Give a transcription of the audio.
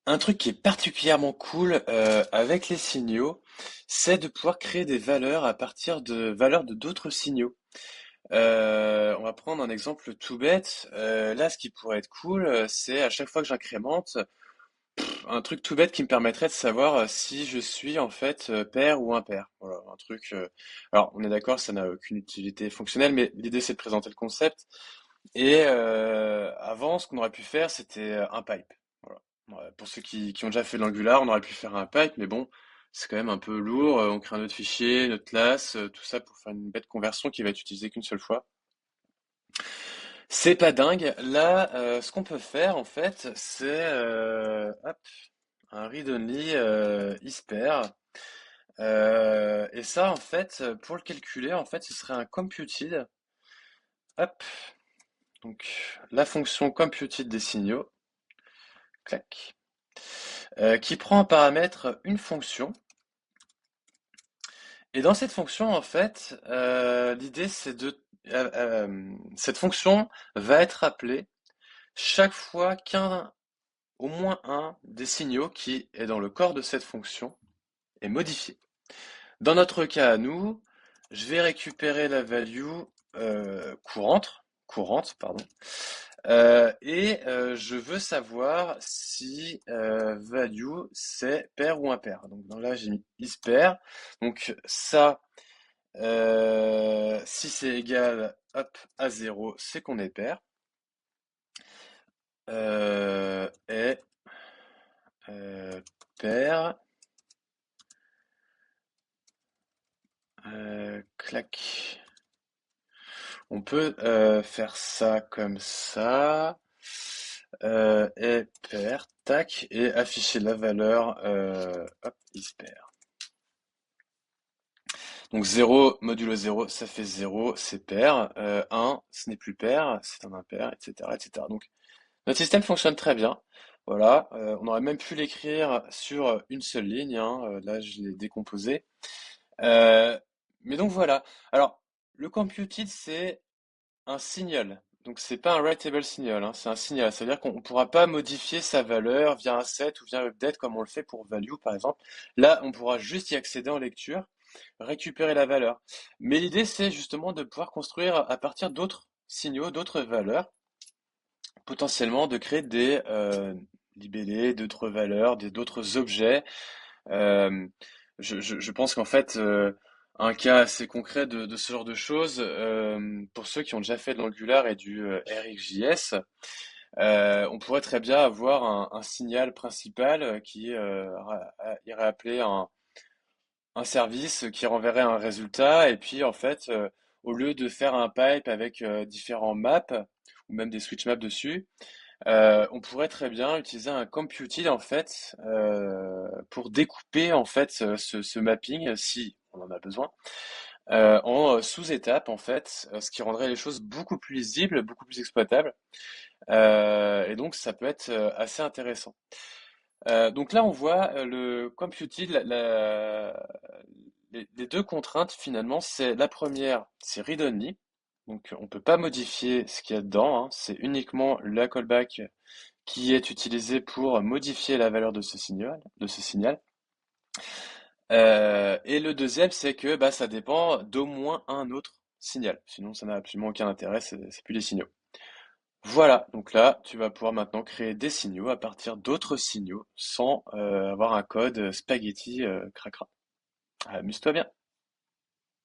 Un truc qui est particulièrement cool avec les signaux, c'est de pouvoir créer des valeurs à partir de valeurs de d'autres signaux. On va prendre un exemple tout bête. Là, ce qui pourrait être cool, c'est à chaque fois que j'incrémente, un truc tout bête qui me permettrait de savoir si je suis en fait pair ou impair. Voilà, un truc. Alors, on est d'accord, ça n'a aucune utilité fonctionnelle, mais l'idée c'est de présenter le concept. Et avant, ce qu'on aurait pu faire, c'était un pipe. Voilà. Ouais, pour ceux qui ont déjà fait de l'Angular, on aurait pu faire un pipe, mais bon, c'est quand même un peu lourd. On crée un autre fichier, une autre classe, tout ça pour faire une bête conversion qui va être utilisée qu'une seule fois. C'est pas dingue. Là, ce qu'on peut faire, en fait, c'est hop, un read-only isPair. Et ça, en fait, pour le calculer, en fait, ce serait un computed. Hop, donc la fonction computed des signaux, clac, qui prend en paramètre une fonction. Et dans cette fonction, en fait, l'idée c'est cette fonction va être appelée chaque fois qu'un, au moins un des signaux qui est dans le corps de cette fonction est modifié. Dans notre cas à nous, je vais récupérer la value courante, pardon, je veux savoir si value c'est pair ou impair. Donc là j'ai mis isPair. Donc ça, si c'est égal hop, à 0, c'est qu'on est pair. Et pair, clac. On peut faire ça comme ça. Et pair, tac, et afficher la valeur hop, isPair. Donc 0 modulo 0, ça fait 0, c'est pair. 1, ce n'est plus pair, c'est un impair, etc., etc. Donc notre système fonctionne très bien. Voilà, on aurait même pu l'écrire sur une seule ligne, hein. Là, je l'ai décomposé. Euh, mais donc voilà. Alors, le computed, c'est un signal. Donc c'est pas un writable signal, hein, c'est un signal. Ça veut dire qu'on ne pourra pas modifier sa valeur via un set ou via un update comme on le fait pour value par exemple. Là, on pourra juste y accéder en lecture, récupérer la valeur. Mais l'idée, c'est justement de pouvoir construire à partir d'autres signaux, d'autres valeurs, potentiellement de créer des libellés, d'autres valeurs, d'autres objets. Euh, je pense qu'en fait, un cas assez concret de ce genre de choses, pour ceux qui ont déjà fait de l'Angular et du RxJS, on pourrait très bien avoir un signal principal qui irait appeler un service qui renverrait un résultat, et puis en fait, au lieu de faire un pipe avec différents maps, ou même des switch maps dessus, on pourrait très bien utiliser un computed en fait pour découper en fait ce mapping si on en a besoin en sous-étapes en fait, ce qui rendrait les choses beaucoup plus lisibles, beaucoup plus exploitables. Et donc ça peut être assez intéressant. Donc là on voit le computed, les deux contraintes finalement, c'est la première, c'est read-only. Donc on peut pas modifier ce qu'il y a dedans, hein. C'est uniquement la callback qui est utilisé pour modifier la valeur de ce signal. Et le deuxième, c'est que bah, ça dépend d'au moins un autre signal. Sinon, ça n'a absolument aucun intérêt, c'est plus des signaux. Voilà, donc là, tu vas pouvoir maintenant créer des signaux à partir d'autres signaux sans avoir un code spaghetti cracra. Amuse-toi bien.